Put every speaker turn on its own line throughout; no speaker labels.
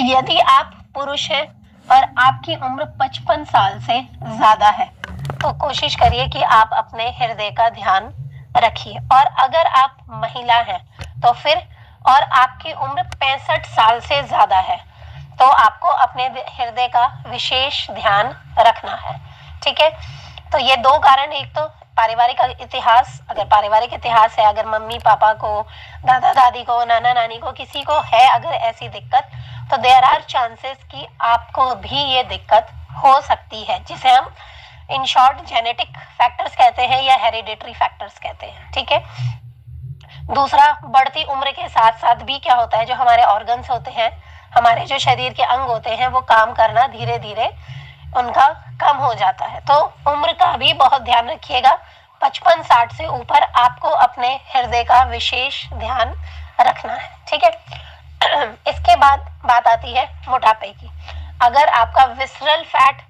यदि आप पुरुष हैं और आपकी उम्र 55 साल से ज्यादा है तो कोशिश करिए कि आप अपने हृदय का ध्यान रखिए। और अगर आप महिला हैं तो फिर और आपकी उम्र 65 साल से ज्यादा है तो आपको अपने हृदय का विशेष ध्यान रखना है। ठीक है, तो ये दो कारण, एक तो पारिवारिक इतिहास, अगर पारिवारिक इतिहास है, अगर मम्मी पापा को, दादा दादी को, नाना नानी को, किसी को है अगर ऐसी दिक्कत, तो देयर आर चांसेस कि आपको भी ये दिक्कत हो सकती है, जिसे हम इन शॉर्ट जेनेटिक फैक्टर्स कहते हैं या हेरिडिटरी फैक्टर्स कहते हैं। ठीक है, दूसरा, बढ़ती उम्र के साथ साथ भी क्या होता है, जो हमारे ऑर्गन्स होते हैं, हमारे जो शरीर के अंग होते हैं, वो काम करना धीरे धीरे उनका कम हो जाता है। तो उम्र का भी बहुत ध्यान रखिएगा। 55-60 से ऊपर आपको अपने हृदय का विशेष ध्यान रखना है। ठीक है, इसके बाद बात आती है मोटापे की। अगर आपका विसरल फैट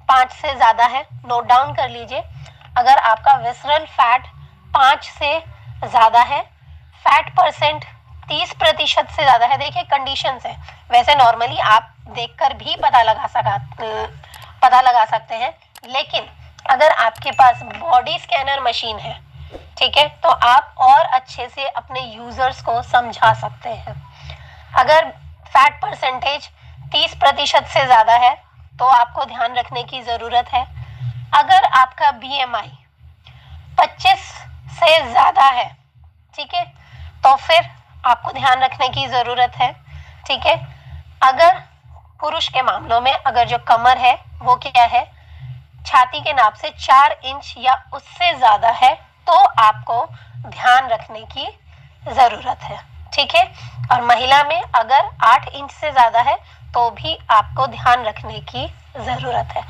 5 से ज्यादा है, नोट डाउन कर लीजिए, अगर आपका विसरल फैट 5 से ज्यादा है, फैट परसेंट 30% से ज्यादा है, देखिए कंडीशंस है, वैसे नॉर्मली आप देखकर भी पता लगा सकते हैं, लेकिन अगर आपके पास बॉडी स्कैनर मशीन है, ठीक है, तो आप और अच्छे से अपने यूजर्स को समझा सकते हैं। अगर फैट परसेंटेज 30% से ज्यादा है तो आपको ध्यान रखने की जरूरत है। अगर आपका BMI 25 से ज्यादा है, ठीक है, तो फिर आपको ध्यान रखने की जरूरत है। ठीक है, अगर पुरुष के मामलों में अगर जो कमर है वो क्या है, छाती के नाप से 4 इंच या उससे ज्यादा है, तो आपको ध्यान रखने की जरूरत है। ठीक है, और महिला में अगर 8 इंच से ज्यादा है तो भी आपको ध्यान रखने की जरूरत है।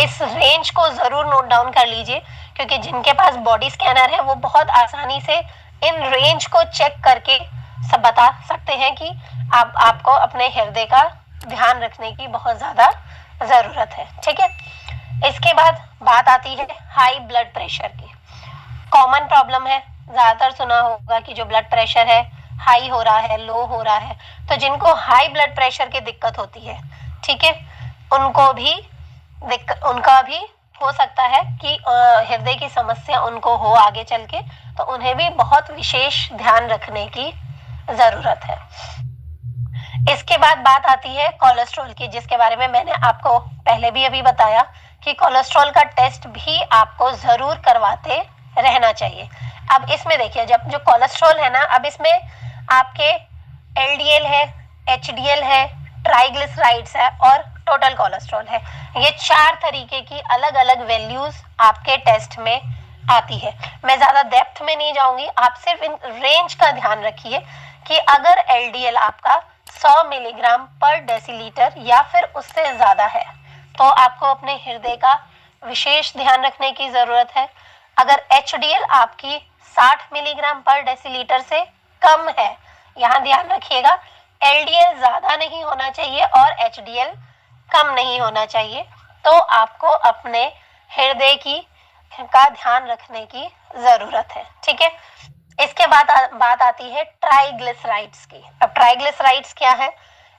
इस रेंज को जरूर नोट डाउन कर लीजिए, क्योंकि जिनके पास बॉडी स्कैनर है वो बहुत आसानी से इन रेंज को चेक करके सब बता सकते हैं कि आपको अपने हृदय का ध्यान रखने की बहुत ज्यादा जरूरत है। ठीक है, इसके बाद बात आती है हाई ब्लड प्रेशर की। कॉमन प्रॉब्लम है, ज्यादातर सुना होगा कि जो ब्लड प्रेशर है हाई हो रहा है, लो हो रहा है, तो जिनको हाई ब्लड प्रेशर की दिक्कत होती है, ठीक है, उनका भी हो सकता है कि हृदय की समस्या उनको हो आगे चल के, तो उन्हें भी बहुत विशेष ध्यान रखने की जरूरत है। इसके बाद बात आती है कोलेस्ट्रॉल की, जिसके बारे में मैंने आपको पहले भी अभी बताया कि कोलेस्ट्रॉल का टेस्ट भी आपको जरूर करवाते रहना चाहिए। अब इसमें देखिए, जब जो कोलेस्ट्रॉल है ना, अब इसमें आपके LDL है, HDL है, ट्राइग्लिसराइड्स है और टोटल कोलेस्ट्रॉल है। ये 4 तरीके की अलग अलग वैल्यूज आपके टेस्ट में आती है। मैं ज्यादा डेप्थ में नहीं जाऊंगी, आप सिर्फ इन रेंज का ध्यान रखिए कि अगर LDL आपका 100 मिलीग्राम पर डेसीलीटर या फिर उससे ज्यादा है तो आपको अपने हृदय का विशेष ध्यान रखने की जरूरत है। अगर HDL आपकी 60 मिलीग्राम पर डेसीलीटर से कम है, यहाँ ध्यान रखिएगा, LDL ज्यादा नहीं होना चाहिए और HDL कम नहीं होना चाहिए, तो आपको अपने हृदय का ध्यान रखने की जरूरत है। ठीक है, इसके बाद बात आती है ट्राइग्लिसराइड्स की। अब ट्राइग्लिसराइड्स क्या है,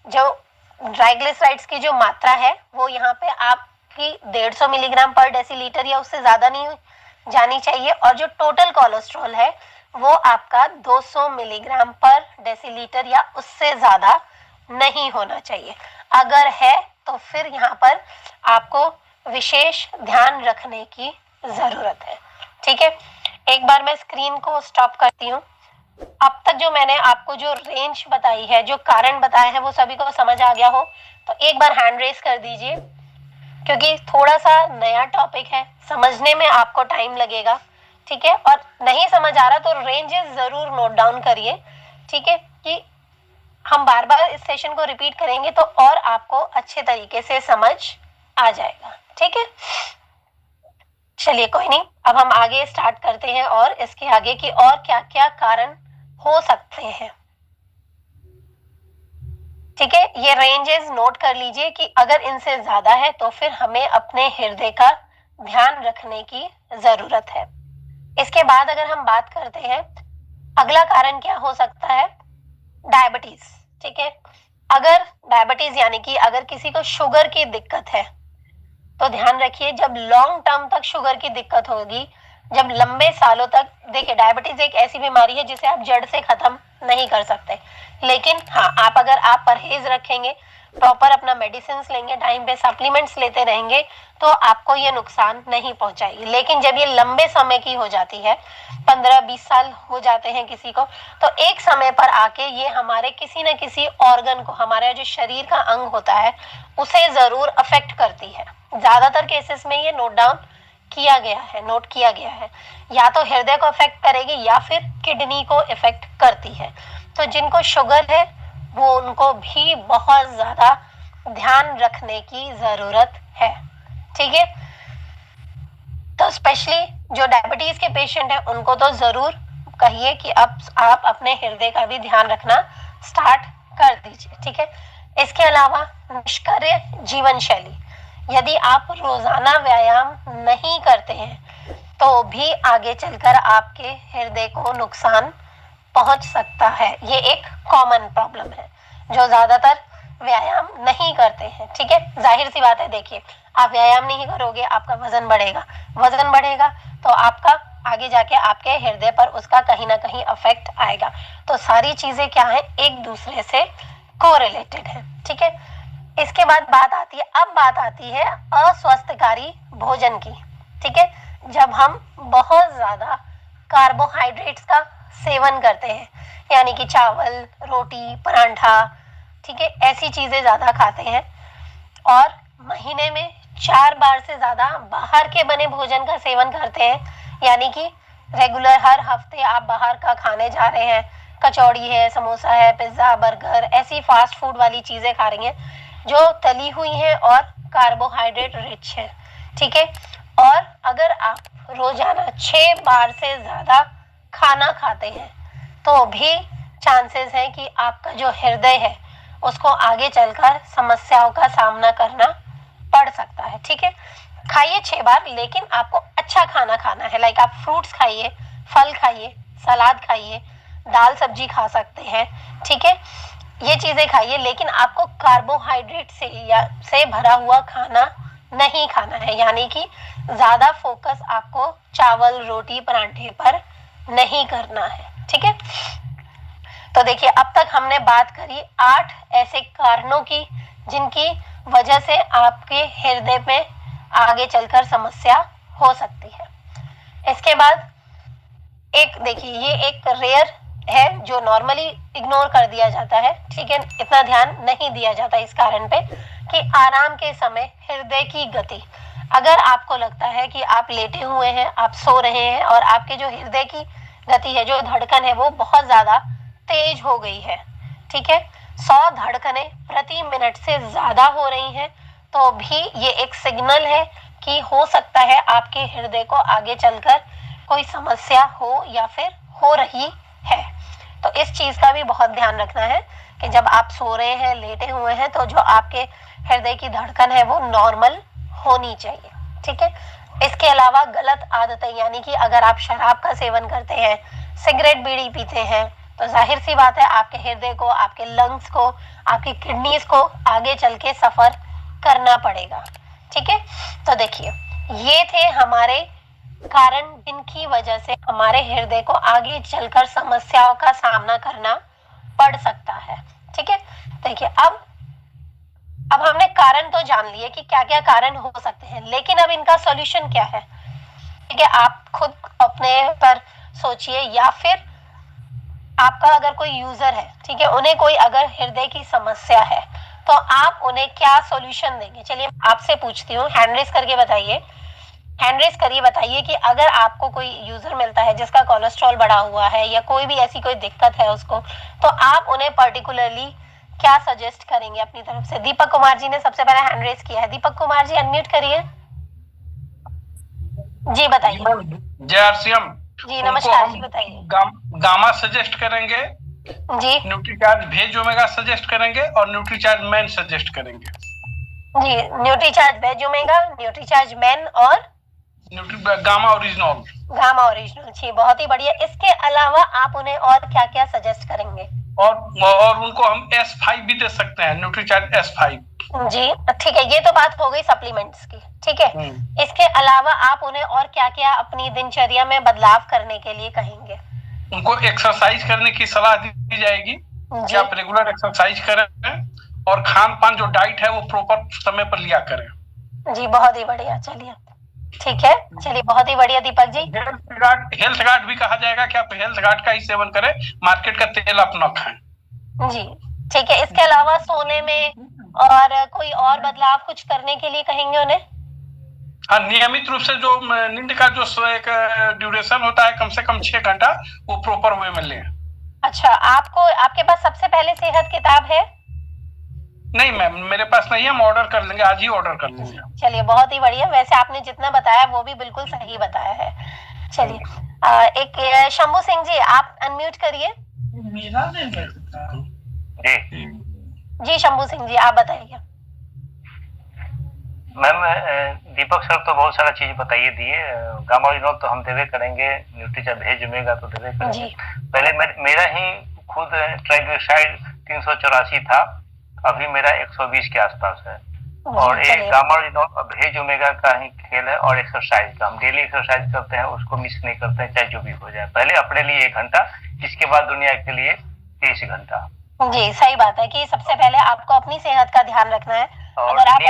जो ट्राइग्लिसराइड्स की जो मात्रा है वो यहाँ पे आपकी 150 मिलीग्राम पर डेसीलीटर या उससे ज्यादा नहीं जानी चाहिए, और जो टोटल कोलेस्ट्रॉल है वो आपका 200 मिलीग्राम पर डेसीलीटर या उससे ज्यादा नहीं होना चाहिए। अगर है तो फिर यहाँ पर आपको विशेष ध्यान रखने की जरूरत है। ठीक है, एक बार मैं स्क्रीन को स्टॉप करती हूँ। अब तक जो मैंने आपको जो रेंज बताई है, जो कारण बताए हैं, वो सभी को समझ आ गया हो तो एक बार हैंड रेस कर दीजिए, क्योंकि थोड़ा सा नया टॉपिक है, समझने में आपको टाइम लगेगा। ठीक है, और नहीं समझ आ रहा तो रेंजेस जरूर नोट डाउन करिए। ठीक है, कि हम बार बार इस सेशन को रिपीट करेंगे तो और आपको अच्छे तरीके से समझ आ जाएगा। ठीक है, चलिए कोई नहीं, अब हम आगे स्टार्ट करते हैं और इसके आगे की और क्या क्या कारण हो सकते हैं। ठीक है, ये रेंजेस नोट कर लीजिए कि अगर इनसे ज्यादा है तो फिर हमें अपने हृदय का ध्यान रखने की जरूरत है। इसके बाद अगर हम बात करते हैं, अगला कारण क्या हो सकता है, डायबिटीज। ठीक है, अगर डायबिटीज यानी कि अगर किसी को शुगर की दिक्कत है तो ध्यान रखिए, जब लॉन्ग टर्म तक शुगर की दिक्कत होगी, जब लंबे सालों तक, देखिए डायबिटीज एक ऐसी बीमारी है जिसे आप जड़ से खत्म नहीं कर सकते, लेकिन हाँ आप अगर आप परहेज रखेंगे, प्रॉपर अपना मेडिसिन लेंगे, टाइम पे सप्लीमेंट्स लेते रहेंगे, तो आपको ये नुकसान नहीं पहुंचाएगी। लेकिन जब ये लंबे समय की हो जाती है, 15-20 साल हो जाते हैं किसी को, तो एक समय पर आके ये हमारे किसी न किसी ऑर्गन को, हमारा जो शरीर का अंग होता है, उसे जरूर अफेक्ट करती है। ज्यादातर केसेस में ये नोट किया गया है, या तो हृदय को अफेक्ट करेगी या फिर किडनी को इफेक्ट करती है। तो जिनको शुगर है वो उनको भी बहुत ज्यादा ध्यान रखने की जरूरत है, ठीक है। तो स्पेशली जो डायबिटीज के पेशेंट हैं उनको तो जरूर कहिए कि अब आप अपने हृदय का भी ध्यान रखना स्टार्ट कर दीजिए, ठीक है। इसके अलावा निष्क्रिय जीवन शैली, यदि आप रोजाना व्यायाम नहीं करते हैं तो भी आगे चलकर आपके हृदय को नुकसान पहुंच सकता है। ये एक कॉमन प्रॉब्लम है जो ज्यादातर व्यायाम नहीं करते हैं, ठीक है। जाहिर सी बात है, देखिए आप व्यायाम नहीं करोगे, आपका वजन बढ़ेगा तो आपका आगे जाके आपके हृदय पर उसका कहीं ना कहीं अफेक्ट आएगा। तो सारी चीजें क्या है, एक दूसरे से कोरिलेटेड है, ठीक है। इसके बाद बात आती है अस्वस्थकारी भोजन की, ठीक है। जब हम बहुत ज्यादा कार्बोहाइड्रेट्स का सेवन करते हैं, यानी कि चावल, रोटी, परांठा, ठीक है, ऐसी चीजें ज्यादा खाते हैं, और महीने में 4 बार से ज्यादा बाहर के बने भोजन का सेवन करते हैं, यानी कि रेगुलर हर हफ्ते आप बाहर का खाने जा रहे हैं, कचौड़ी है, समोसा है, पिज्जा, बर्गर, ऐसी फास्ट फूड वाली चीजें खा रही हैं जो तली हुई हैं और कार्बोहाइड्रेट रिच है, ठीक है। और अगर आप रोजाना 6 बार से ज्यादा खाना खाते हैं तो भी चांसेस है कि आपका जो हृदय है उसको आगे चलकर समस्याओं का सामना करना पड़ सकता है, ठीक है। खाइए 6 बार, लेकिन आपको अच्छा खाना खाना है, लाइक आप फ्रूट्स खाइए, फल खाइए, सलाद खाइए, दाल सब्जी खा सकते हैं, ठीक है, ये चीजें खाइए, लेकिन आपको कार्बोहाइड्रेट से भरा हुआ खाना नहीं खाना है, यानी कि ज्यादा फोकस आपको चावल, रोटी, परांठे पर नहीं करना है, ठीक है। तो देखिए अब तक हमने बात करी 8 ऐसे कारणों की जिनकी वजह से आपके हृदय में आगे चलकर समस्या हो सकती है। इसके बाद एक देखिए, ये एक रेयर है जो नॉर्मली इग्नोर कर दिया जाता है, ठीक है, इतना ध्यान नहीं दिया जाता इस कारण पे कि आराम के समय हृदय की गति, अगर आपको लगता है कि आप लेटे हुए हैं, आप सो रहे हैं और आपके जो हृदय की गति है, जो धड़कन है, वो बहुत ज्यादा तेज हो गई है, ठीक है, 100 धड़कनें प्रति मिनट से ज्यादा हो रही हैं, तो भी ये एक सिग्नल है कि हो सकता है आपके हृदय को आगे चलकर कोई समस्या हो या फिर हो रही है। तो इस चीज का भी बहुत ध्यान रखना है कि जब आप सो रहे हैं, लेटे हुए हैं, तो जो आपके हृदय की धड़कन है वो नॉर्मल होनी चाहिए, ठीक है। इसके अलावा गलत आदतें, यानी कि अगर आप शराब का सेवन करते हैं, सिगरेट, बीड़ी पीते हैं, तो जाहिर सी बात है आपके हृदय को, आपके लंग्स को, आपकी किडनीज को आगे चल के सफर करना पड़ेगा, ठीक है। तो देखिए ये थे हमारे कारण जिनकी वजह से हमारे हृदय को आगे चलकर समस्याओं का सामना करना पड़ सकता है, ठीक है। देखिए अब हमने कारण तो जान लिए कि क्या क्या कारण हो सकते हैं, लेकिन अब इनका सॉल्यूशन क्या है, ठीक है। आप खुद अपने पर सोचिए, या फिर आपका अगर कोई यूजर है, ठीक है, उन्हें कोई अगर हृदय की समस्या है तो आप उन्हें क्या सॉल्यूशन देंगे। चलिए आपसे पूछती हूँ, हैंड रेज करके बताइए, हैंड रेज करिए, बताइए कि अगर आपको कोई यूजर मिलता है जिसका कोलेस्ट्रॉल बढ़ा हुआ है या कोई भी ऐसी कोई दिक्कत है उसको, तो आप उन्हें पर्टिकुलरली क्या सजेस्ट करेंगे अपनी तरफ से। दीपक कुमार जी ने सबसे पहले हैंड रेज किया है, दीपक कुमार जी अनम्यूट करिए, जी बताइए।
जय आरसीएम
जी नमस्कार जी, बताइए।
गामा सजेस्ट करेंगे
जी,
न्यूट्रीचार्ज भेज ओमेगा सजेस्ट करेंगे और न्यूट्रीचार्ज मैन सजेस्ट करेंगे।
जी, Nutricharge veg omega, Nutricharge man और
गामा ओरिजिनल।
गामा ओरिजिनल, जी बहुत ही बढ़िया। इसके अलावा आप उन्हें और क्या क्या सजेस्ट करेंगे।
और उनको हम S5 भी दे सकते हैं, न्यूट्रीचार्ज S5।
जी ठीक है, ये तो बात हो गई सप्लीमेंट्स की, ठीक है। इसके अलावा आप उन्हें और क्या क्या अपनी दिनचर्या में बदलाव करने के लिए कहेंगे?
उनको एक्सरसाइज करने की सलाह दी जाएगी कि आप रेगुलर एक्सरसाइज करें और खान पान जो डाइट है वो प्रॉपर समय पर लिया करें।
जी बहुत ही बढ़िया, चलिए ठीक है, चलिए बहुत ही बढ़िया दीपक जी।
हेल्थ गार्ड भी कहा जाएगा कि आप हेल्थ गार्ड का ही सेवन करें, मार्केट का तेल आप न खाएं।
जी ठीक है, इसके अलावा सोने में और कोई और बदलाव कुछ करने के लिए कहेंगे उन्हें?
हाँ, नियमित रूप से जो नींद का जो एक ड्यूरेशन होता है कम से कम 6 घंटा, वो प्रॉपर वे में लें।
अच्छा, आपके पास सबसे पहले सेहत किताब है?
नहीं मैम, मेरे पास नहीं है, हम ऑर्डर कर लेंगे, आज ही ऑर्डर कर लेंगे।
चलिए बहुत ही बढ़िया, वैसे आपने जितना बताया वो भी बिल्कुल सही बताया है। चलिए एक शंभू सिंह जी, आप अनम्यूट करिए। जी शंभू सिंह जी, आप बताइए।
मैम, दीपक सर तो बहुत सारा चीज बताइए दिए, गामारिनोल तो हम देवे करेंगे, न्यूट्रीचा भेज जुमेगा तो देवे करेंगे। पहले मेरा ही खुद ट्राइग्लिसराइड 384 था, अभी मेरा 120 के आसपास है। और एक गामारिनोल भेज ओमेगा का ही खेल है, और एक्सरसाइज का हम डेली एक्सरसाइज करते हैं, उसको मिस नहीं करते हैं, चाहे जो भी हो जाए। पहले अपने लिए 1 घंटा, इसके बाद दुनिया के लिए 30 घंटा।
जी सही बात है कि सबसे पहले आपको अपनी सेहत का ध्यान रखना है।
और
अगर आप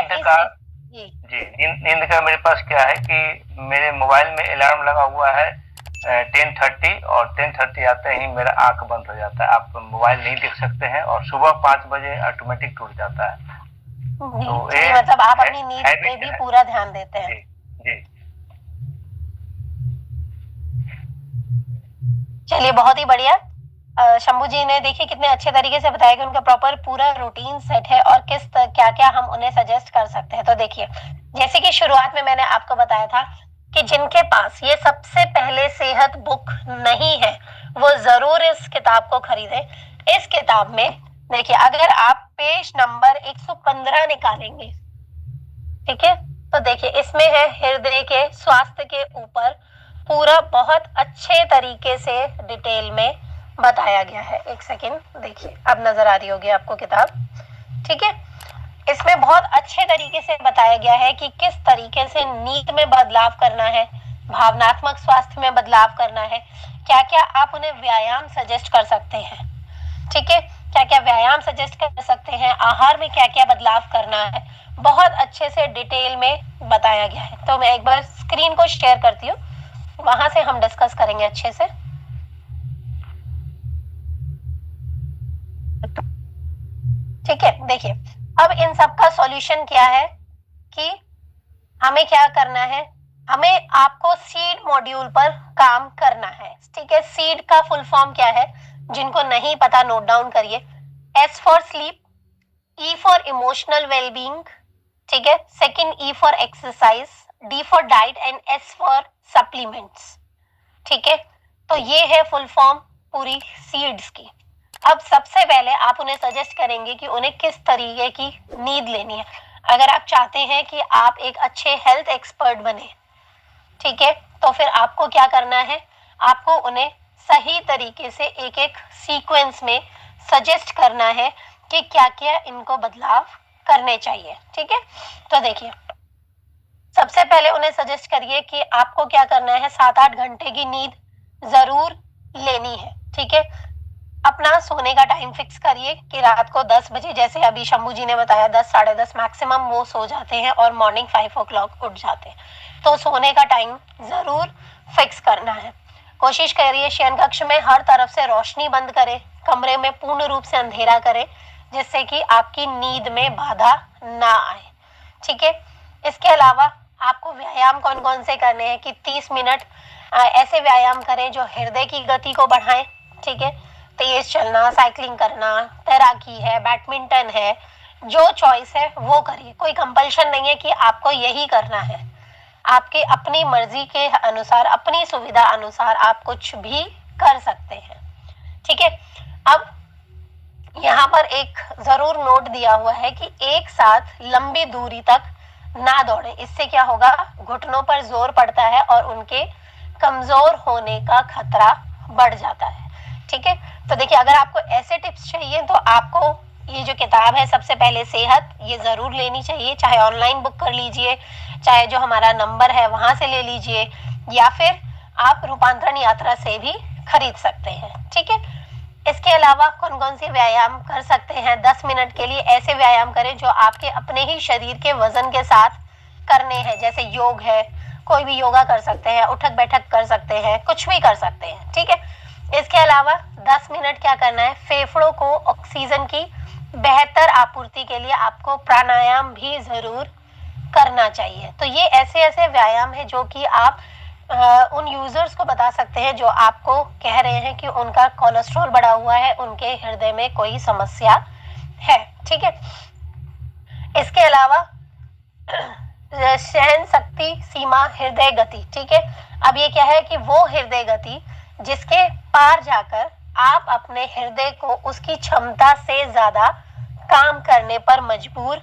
नींद का मेरे पास क्या है कि मेरे मोबाइल में अलार्म लगा हुआ है 10:30, और 10:30 आते ही मेरा आंख बंद हो जाता है, आप मोबाइल नहीं देख सकते हैं, और सुबह 5 बजे ऑटोमेटिक टूट जाता है।
तो मतलब आप अपनी नींद पे भी पूरा ध्यान देते हैं।
जी।
चलिए बहुत ही बढ़िया, शंभू जी ने देखिए कितने अच्छे तरीके से बताया कि उनका प्रॉपर पूरा रूटीन सेट है और क्या क्या हम उन्हें सजेस्ट कर सकते हैं। तो देखिए, जैसे कि शुरुआत में मैंने आपको बताया था कि जिनके पास ये सबसे पहले सेहत बुक नहीं है वो जरूर इस किताब को खरीदें। इस किताब में देखिए, अगर आप पेज नंबर 115 निकालेंगे, ठीक है, तो देखिए इसमें है हृदय के स्वास्थ्य के ऊपर पूरा बहुत अच्छे तरीके से डिटेल में बताया गया है। एक सेकेंड देखिए, अब नजर आ रही होगी आपको किताब, ठीक है। इसमें बहुत अच्छे तरीके से बताया गया है कि किस तरीके से नींद में बदलाव करना है, भावनात्मक स्वास्थ्य में बदलाव करना है, क्या क्या आप उन्हें व्यायाम सजेस्ट कर सकते हैं, ठीक है, क्या क्या व्यायाम सजेस्ट कर सकते हैं, आहार में क्या क्या बदलाव करना है, बहुत अच्छे से डिटेल में बताया गया है। तो मैं एक बार स्क्रीन को शेयर करती हूँ, वहां से हम डिस्कस करेंगे अच्छे से। ठीक है, देखिए अब इन सब का सॉल्यूशन क्या है कि हमें क्या करना है, हमें आपको सीड मॉड्यूल पर काम करना है, ठीक है। सीड का फुल फॉर्म क्या है, जिनको नहीं पता नोट डाउन करिए। S for sleep, E for emotional wellbeing, ठीक है, second E for exercise, D for diet and S for supplements, ठीक है। तो ये है फुल फॉर्म पूरी सीड्स की। अब सबसे पहले आप उन्हें सजेस्ट करेंगे कि उन्हें किस तरीके की नींद लेनी है। अगर आप चाहते हैं कि आप एक अच्छे हेल्थ एक्सपर्ट बने, ठीक है, तो फिर आपको क्या करना है, आपको उन्हें सही तरीके से एक एक सीक्वेंस में सजेस्ट करना है कि क्या क्या इनको बदलाव करने चाहिए, ठीक है। तो देखिए, सबसे पहले उन्हें सजेस्ट करिए कि आपको क्या करना है, 7-8 घंटे की नींद जरूर लेनी है, ठीक है। अपना सोने का टाइम फिक्स करिए कि रात को 10 बजे, जैसे अभी शंभू जी ने बताया 10 साढ़े 10 मैक्सिमम वो सो जाते हैं और मॉर्निंग 5 o'clock उठ जाते हैं। तो सोने का टाइम जरूर फिक्स करना है। कोशिश करिए शयन कक्ष में हर तरफ से रोशनी बंद करें, कमरे में पूर्ण रूप से अंधेरा करें, जिससे कि आपकी नींद में बाधा ना आए, ठीक है। इसके अलावा आपको व्यायाम कौन कौन से करने हैं कि 30 मिनट ऐसे व्यायाम करें जो हृदय की गति को बढ़ाएं, ठीक है। तेज चलना, साइकिलिंग करना, तैराकी है, बैडमिंटन है, जो चॉइस है वो करिए। कोई कंपल्शन नहीं है कि आपको यही करना है, आपके अपनी मर्जी के अनुसार, अपनी सुविधा अनुसार आप कुछ भी कर सकते हैं, ठीक है। अब यहाँ पर एक जरूर नोट दिया हुआ है कि एक साथ लंबी दूरी तक ना दौड़े, इससे क्या होगा, घुटनों पर जोर पड़ता है और उनके कमजोर होने का खतरा बढ़ जाता है। ठीक है। तो देखिए, अगर आपको ऐसे टिप्स चाहिए तो आपको ये जो किताब है सबसे पहले सेहत, ये जरूर लेनी चाहिए, चाहे ऑनलाइन बुक कर लीजिए, चाहे जो हमारा नंबर है वहां से ले लीजिए, या फिर आप रूपांतरण यात्रा से भी खरीद सकते हैं, ठीक है। इसके अलावा कौन कौन से व्यायाम कर सकते हैं? 10 मिनट के लिए ऐसे व्यायाम करें जो आपके अपने ही शरीर के वजन के साथ करने हैं, जैसे योग है, कोई भी योगा कर सकते हैं, उठक बैठक कर सकते हैं, कुछ भी कर सकते हैं, ठीक है। इसके अलावा 10 मिनट क्या करना है, फेफड़ों को ऑक्सीजन की बेहतर आपूर्ति के लिए आपको प्राणायाम भी जरूर करना चाहिए। तो ये ऐसे ऐसे व्यायाम है जो कि आप उन यूजर्स को बता सकते हैं जो आपको कह रहे हैं कि उनका कोलेस्ट्रॉल बढ़ा हुआ है, उनके हृदय में कोई समस्या है, ठीक है। इसके अलावा सहन शक्ति सीमा हृदय गति, ठीक है। अब ये क्या है कि वो हृदय गति जिसके पार जाकर आप अपने हृदय को उसकी क्षमता से ज्यादा काम करने पर मजबूर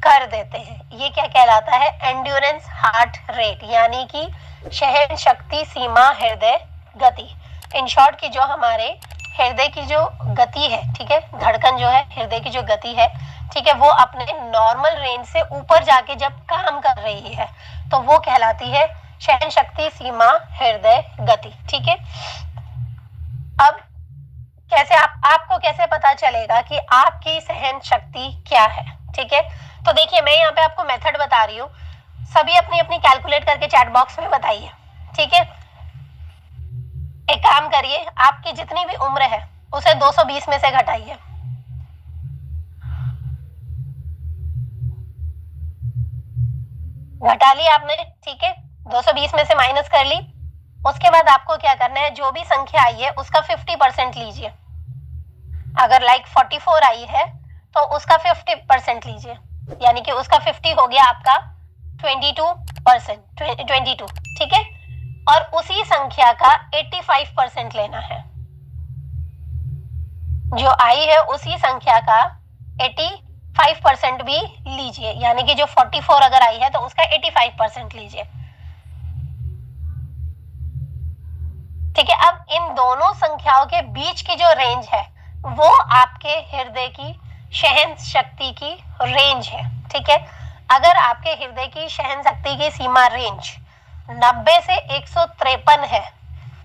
कर देते हैं, ये क्या कहलाता है? एंड्योरेंस हार्ट रेट, यानी कि सहन शक्ति सीमा हृदय गति। इन शॉर्ट की जो हमारे हृदय की जो गति है, ठीक है, धड़कन जो है, हृदय की जो गति है, ठीक है, वो अपने नॉर्मल रेंज से ऊपर जाके जब काम कर रही है तो वो कहलाती है सहन शक्ति सीमा हृदय गति, ठीक है। अब कैसे आपको कैसे पता चलेगा कि आपकी सहन शक्ति क्या है, ठीक है? तो देखिए, मैं यहाँ पे आपको मेथड बता रही हूँ, सभी अपनी अपनी कैलकुलेट करके चैट बॉक्स में बताइए, ठीक है। एक काम करिए, आपकी जितनी भी उम्र है उसे 220 में से घटाइए। घटा ली आपने, ठीक है, 220 में से माइनस कर ली। उसके बाद आपको क्या करना है, जो भी संख्या आई है उसका 50% लीजिए। अगर लाइक 44 आई है तो उसका 50% लीजिए, यानी कि उसका 50 हो गया आपका 22%, 22, ठीक है। और उसी संख्या का 85% लेना है, जो आई है उसी संख्या का 85% भी लीजिए, यानी कि जो 44 अगर आई है तो उसका 85% लीजिए, ठीक है। अब इन दोनों संख्याओं के बीच की जो रेंज है वो आपके हृदय की सहन शक्ति की रेंज है, ठीक है। अगर आपके हृदय की सहन शक्ति की सीमा रेंज 90 से 153 है,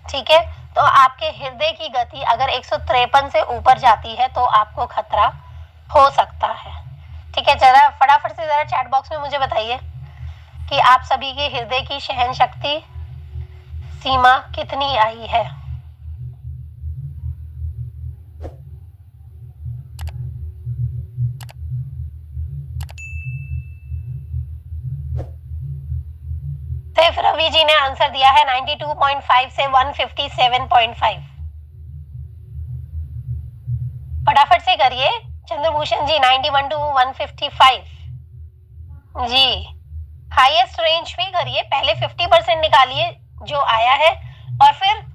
ठीक है, तो आपके हृदय की गति अगर 153 से ऊपर जाती है तो आपको खतरा हो सकता है, ठीक है। जरा फटाफट से जरा चैट बॉक्स में मुझे बताइए कि आप सभी की हृदय की सहन शक्ति सीमा कितनी आई है। सिर्फ रवि जी ने आंसर दिया है 92.5 से 157.5। फटाफट से करिए। चंद्रभूषण जी 91 to 155 जी। हाईएस्ट रेंज भी करिए, पहले 50% निकालिए जो आया है और फिर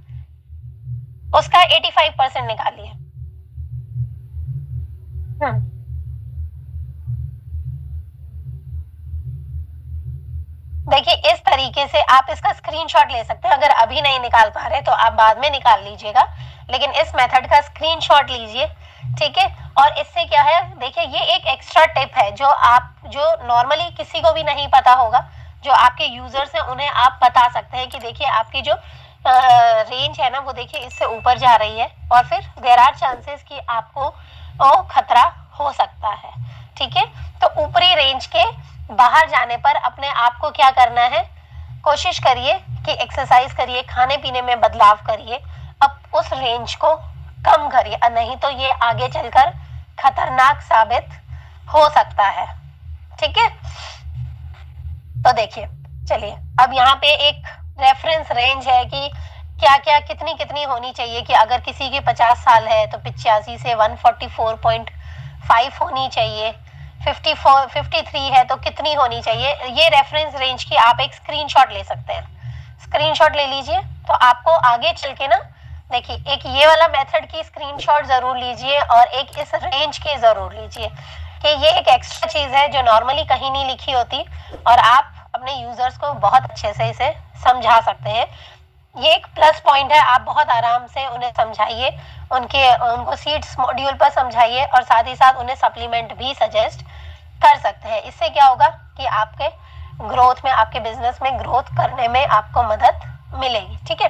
उसका 85% निकालिए। देखिए, इस तरीके से आप इसका स्क्रीनशॉट ले सकते हैं। अगर अभी नहीं निकाल पा रहे तो आप बाद में निकाल लीजिएगा, लेकिन इस मेथड का स्क्रीनशॉट लीजिए, ठीक है। और इससे क्या है, देखिए, ये एक एक्स्ट्रा टिप है जो नॉर्मली किसी को भी नहीं पता होगा, जो आपके यूजर्स हैं उन्हें आप बता सकते हैं कि देखिए आपकी जो रेंज है ना वो देखिए इससे ऊपर जा रही है, और फिर देयर आर चांसेस कि आपको खतरा हो सकता है, ठीक है। तो ऊपरी रेंज के बाहर जाने पर अपने आप को क्या करना है, कोशिश करिए कि एक्सरसाइज करिए, खाने पीने में बदलाव करिए, अब उस रेंज को कम करिए, नहीं तो ये आगे चलकर खतरनाक साबित हो सकता है, ठीक है। तो देखिए, चलिए अब यहाँ पे एक रेफरेंस रेंज है कि क्या क्या कितनी कितनी होनी चाहिए, कि अगर किसी की 50 साल है तो 85 से 144.5 होनी चाहिए, 53 है तो कितनी होनी चाहिए। ये रेफरेंस रेंज की आप एक स्क्रीनशॉट ले सकते हैं, स्क्रीनशॉट ले लीजिए। तो आपको आगे चल के ना, देखिए, एक ये वाला मेथड की स्क्रीनशॉट जरूर लीजिए और एक इस रेंज की जरूर लीजिए, कि ये एक एक्स्ट्रा चीज है जो नॉर्मली कहीं नहीं लिखी होती और आप अपने यूजर्स को बहुत अच्छे से इसे समझा सकते हैं। ये एक प्लस पॉइंट है। आप बहुत आराम से उन्हें समझाइए, उनको सीड्स मॉड्यूल पर समझाइए और साथ ही साथ उन्हें सप्लीमेंट भी सजेस्ट कर सकते हैं। इससे क्या होगा कि आपके ग्रोथ में, आपके बिजनेस में ग्रोथ करने में आपको मदद मिलेगी। ठीक है,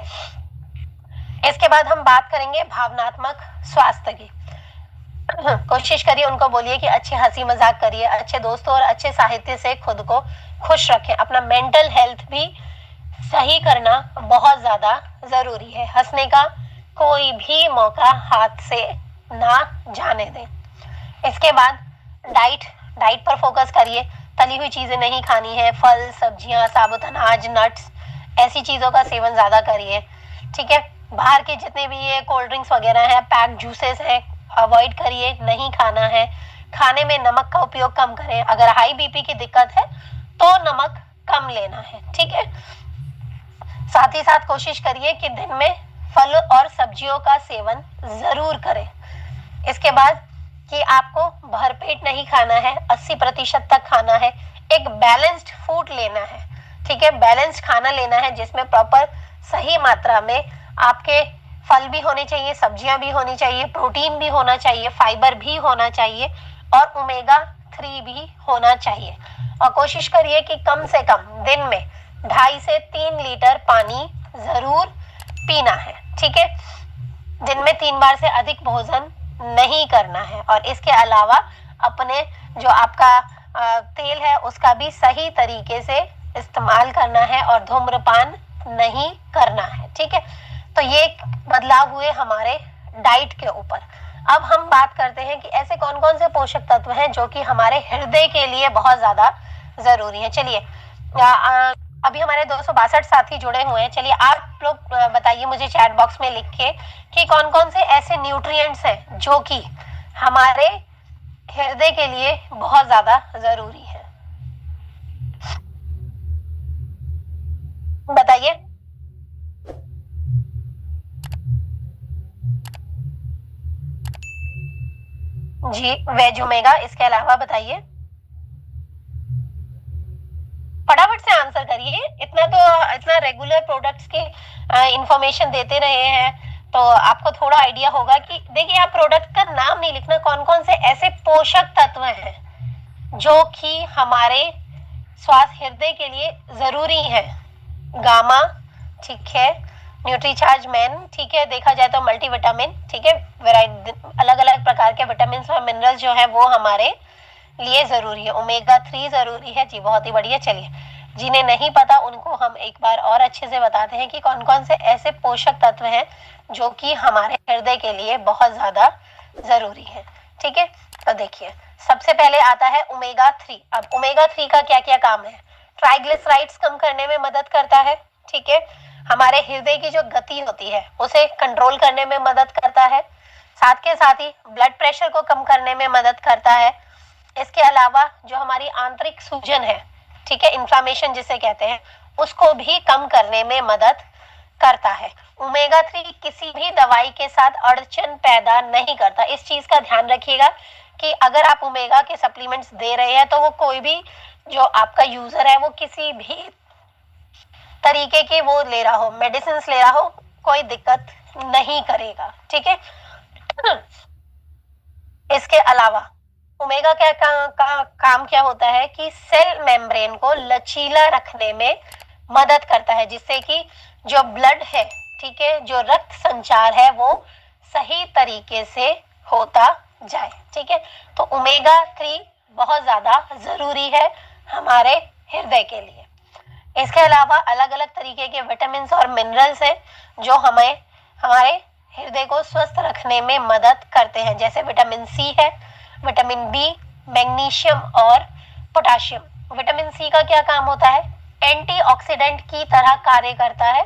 इसके बाद हम बात करेंगे भावनात्मक स्वास्थ्य की। कोशिश करिए, उनको बोलिए कि अच्छे हंसी मजाक करिए, अच्छे दोस्तों और अच्छे साहित्य से खुद को खुश रखें। अपना मेंटल हेल्थ भी सही करना बहुत ज्यादा जरूरी है। हंसने का कोई भी मौका हाथ से ना जाने दें। इसके बाद डाइट पर फोकस करिए। तली हुई चीजें नहीं खानी है, फल, सब्जियां, साबुत अनाज, नट्स, ऐसी चीजों का सेवन ज्यादा करिए। ठीक है, बाहर के जितने भी ये कोल्ड ड्रिंक्स वगैरह हैं, पैक जूसेस हैं, अवॉइड करिए, नहीं खाना है। खाने में नमक का उपयोग कम करें। अगर हाई बीपी की दिक्कत है तो नमक कम लेना है। ठीक है, साथ ही साथ कोशिश करिए कि दिन में फल और सब्जियों का सेवन जरूर करें। इसके बाद कि आपको भरपेट नहीं खाना है, 80% तक खाना है। एक बैलेंस्ड फूड लेना है। ठीक है, बैलेंस्ड खाना लेना है जिसमें प्रॉपर सही मात्रा में आपके फल भी होने चाहिए, सब्जियां भी होनी चाहिए, प्रोटीन भी होना चाहिए, फाइबर भी होना चाहिए और ओमेगा 3 भी होना चाहिए। और कोशिश करिए कि कम से कम दिन में 2.5 से 3 लीटर पानी जरूर पीना है। ठीक है, दिन में 3 बार से अधिक भोजन नहीं करना है। और इसके अलावा अपने जो आपका तेल है उसका भी सही तरीके से इस्तेमाल करना है और धूम्रपान नहीं करना है। ठीक है, तो ये बदलाव हुए हमारे डाइट के ऊपर। अब हम बात करते हैं कि ऐसे कौन कौन से पोषक तत्व हैं जो कि हमारे हृदय के लिए बहुत ज्यादा जरूरी है। चलिए, अभी हमारे 262 साथी जुड़े हुए हैं। चलिए आप लोग बताइए मुझे चैट बॉक्स में लिख के कि कौन कौन से ऐसे न्यूट्रिएंट्स हैं जो कि हमारे हृदय के लिए बहुत ज्यादा जरूरी है। बताइए। जी, वेज ओमेगा, इसके अलावा बताइए, फटाफट से आंसर करिए। इतना रेगुलर प्रोडक्ट्स की इंफॉर्मेशन देते रहे हैं तो आपको थोड़ा आइडिया होगा कि देखिए, आप प्रोडक्ट का नाम नहीं लिखना, कौन कौन से ऐसे पोषक तत्व हैं जो कि हमारे स्वास्थ्य हृदय के लिए जरूरी है। गामा, ठीक है, न्यूट्रीचार्ज मैन, ठीक है, देखा जाए तो मल्टीविटामिन, ठीक है, अलग अलग प्रकार के विटामिन और मिनरल्स जो है वो हमारे लिए जरूरी है। ओमेगा 3 जरूरी है। जी, बहुत ही बढ़िया। चलिए, जिन्हें नहीं पता उनको हम एक बार और अच्छे से बताते हैं कि कौन कौन से ऐसे पोषक तत्व हैं जो कि हमारे हृदय के लिए बहुत ज्यादा जरूरी है। ठीक है, तो देखिए, सबसे पहले आता है ओमेगा 3। अब ओमेगा 3 का क्या क्या काम है? ट्राइग्लिसराइड्स कम करने में मदद करता है। ठीक है, हमारे हृदय की जो गति होती है उसे कंट्रोल करने में मदद करता है। साथ के साथ ही ब्लड प्रेशर को कम करने में मदद करता है। इसके अलावा जो हमारी आंतरिक सूजन है, ठीक है, इन्फ्लामेशन जिसे कहते हैं, उसको भी कम करने में मदद करता है। ओमेगा 3 किसी भी दवाई के साथ अड़चन पैदा नहीं करता। इस चीज का ध्यान रखिएगा कि अगर आप ओमेगा के सप्लीमेंट्स दे रहे हैं तो वो कोई भी जो आपका यूजर है वो किसी भी तरीके के वो ले रहा हो, मेडिसिन ले रहा हो, कोई दिक्कत नहीं करेगा। ठीक है, इसके अलावा ओमेगा क्या काम क्या होता है कि सेल मेम्ब्रेन को लचीला रखने में मदद करता है, जिससे कि जो ब्लड है, ठीक है, जो रक्त संचार है वो सही तरीके से होता जाए। ठीक है, तो ओमेगा 3 बहुत ज्यादा जरूरी है हमारे हृदय के लिए। इसके अलावा अलग अलग तरीके के विटामिन और मिनरल्स हैं जो हमें हमारे हृदय को स्वस्थ रखने में मदद करते हैं, जैसे विटामिन सी है, विटामिन बी, मैग्नीशियम और पोटाशियम। विटामिन सी का क्या काम होता है? एंटीऑक्सीडेंट की तरह कार्य करता है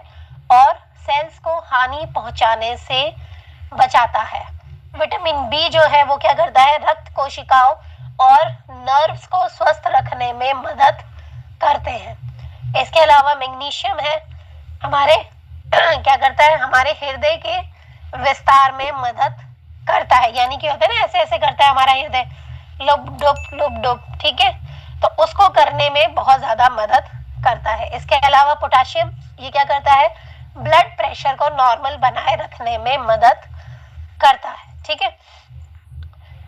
और सेल्स को हानि पहुंचाने से बचाता है। विटामिन बी जो है वो क्या करता है? रक्त कोशिकाओं और नर्व्स को स्वस्थ रखने में मदद करते हैं। इसके अलावा मैग्नीशियम है हमारे क्या करता है? हमारे हृदय के विस्तार में मदद करता है, यानी कि होता है ना, ऐसे ऐसे करता है हमारा हृदय, लुप डुप, ठीक है, तो उसको करने में बहुत ज्यादा मदद करता है। इसके अलावा पोटाशियम, ये क्या करता है? ब्लड प्रेशर को नॉर्मल बनाए रखने में मदद करता है। ठीक है,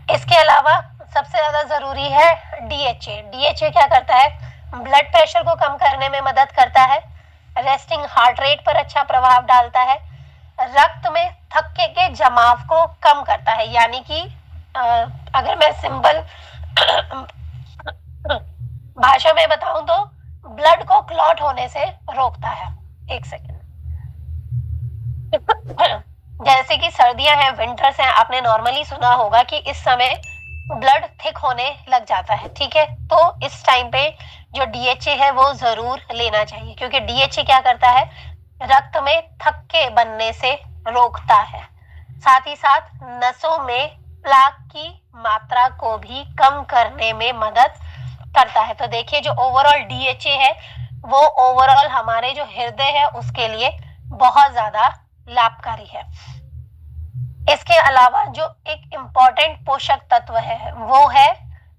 इसके अलावा सबसे ज्यादा जरूरी है DHA। DHA क्या करता है? ब्लड प्रेशर को कम करने में मदद करता है, रेस्टिंग हार्ट रेट पर अच्छा प्रभाव डालता है, रक्त में थक्के के जमाव को कम करता है, यानी कि अगर मैं सिंपल भाषा में बताऊं तो ब्लड को क्लॉट होने से रोकता है। एक सेकेंड। जैसे कि सर्दियां हैं, विंटर्स हैं, आपने नॉर्मली सुना होगा कि इस समय ब्लड थिक होने लग जाता है। ठीक है, तो इस टाइम पे जो DHA है वो जरूर लेना चाहिए, क्योंकि DHA क्या करता है? रक्त में थक्के बनने से रोकता है, साथ ही साथ नसों में प्लाक की मात्रा को भी कम करने में मदद करता है। तो देखिए, जो ओवरऑल DHA है वो ओवरऑल हमारे जो हृदय है उसके लिए बहुत ज्यादा लाभकारी है। इसके अलावा जो एक इम्पॉर्टेंट पोषक तत्व है वो है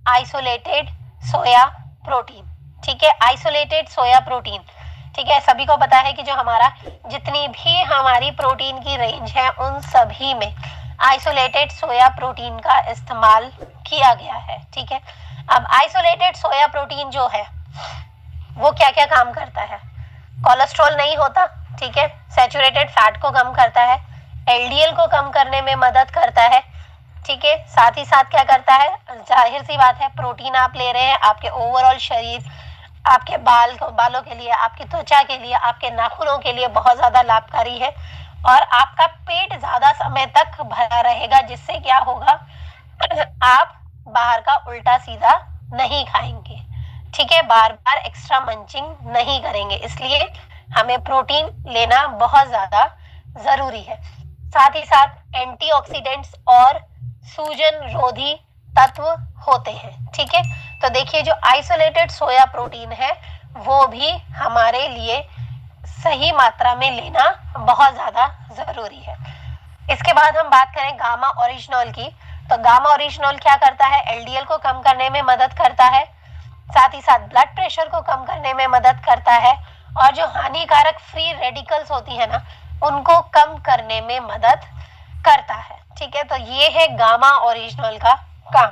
आइसोलेटेड सोया प्रोटीन। ठीक है, आइसोलेटेड सोया प्रोटीन। ठीक है, सभी को पता है कि जो हमारा जितनी भी हमारी प्रोटीन की रेंज है उन सभी में आइसोलेटेड सोया प्रोटीन का इस्तेमाल किया गया है। ठीक है, अब आइसोलेटेड सोया प्रोटीन जो है वो क्या क्या काम करता है? कोलेस्ट्रॉल नहीं होता। ठीक है, सैचुरेटेड फैट को कम करता है, LDL को कम करने में मदद करता है। ठीक है, साथ ही साथ क्या करता है? जाहिर सी बात है, प्रोटीन आप ले रहे हैं, आपके ओवरऑल शरीर, आपके बालों के लिए, आपकी त्वचा के लिए, आपके नाखूनों के लिए बहुत ज्यादा लाभकारी है, और आपका पेट ज्यादा समय तक भरा रहेगा, जिससे क्या होगा? आप बाहर का उल्टा सीधा नहीं खाएंगे। ठीक है, बार बार एक्स्ट्रा मंचिंग नहीं करेंगे, इसलिए हमें प्रोटीन लेना बहुत ज्यादा जरूरी है। साथ ही साथ एंटीऑक्सीडेंट्स और सूजन रोधी तत्व होते हैं। ठीक है, तो देखिए, जो आइसोलेटेड सोया प्रोटीन है वो भी हमारे लिए सही मात्रा में लेना बहुत ज्यादा जरूरी है। इसके बाद हम बात करें गामा ओरिजिनॉल की, तो गामा ओरिजिनॉल क्या करता है? LDL को कम करने में मदद करता है, साथ ही साथ ब्लड प्रेशर को कम करने में मदद करता है, और जो हानिकारक फ्री रेडिकल्स होती है ना उनको कम करने में मदद करता है। ठीक है, तो ये है गामा ओरिजिनॉल का काम।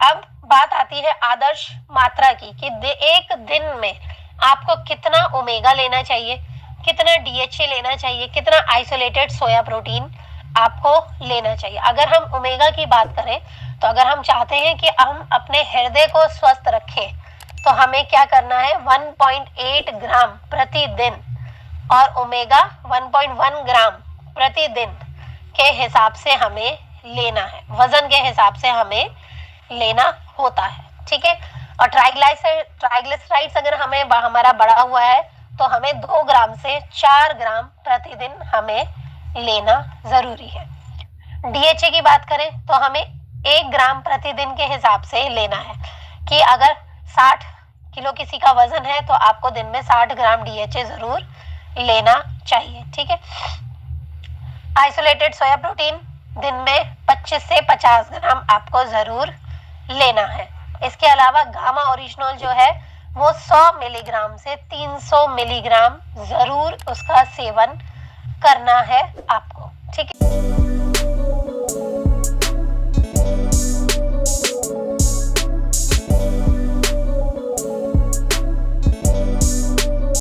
अब बात आती है आदर्श मात्रा की कि एक दिन में आपको कितना ओमेगा लेना चाहिए, कितना DHA लेना चाहिए, कितना आइसोलेटेड सोया प्रोटीन आपको लेना चाहिए। अगर हम ओमेगा की बात करें तो अगर हम चाहते हैं कि हम अपने हृदय को स्वस्थ रखें तो हमें क्या करना है? 1.8 ग्राम प्रतिदिन, और ओमेगा 1.1 ग्राम प्रतिदिन के हिसाब से हमें लेना है, वजन के हिसाब से हमें लेना होता है। ठीक है, और ट्राइग्लिसराइड्स अगर हमारा बढ़ा हुआ है तो हमें 2 ग्राम से 4 ग्राम प्रतिदिन हमें लेना जरूरी है। DHA की बात करें तो हमें 1 ग्राम प्रतिदिन के हिसाब से लेना है, कि अगर 60 किलो किसी का वजन है तो आपको दिन में 60 ग्राम DHA जरूर लेना चाहिए। ठीक है, आइसोलेटेड सोया प्रोटीन दिन में 25 से 50 ग्राम आपको जरूर लेना है। इसके अलावा गामा ओरिजिनॉल जो है वो 100 मिलीग्राम से 300 मिलीग्राम जरूर उसका सेवन करना है आपको। ठीक है।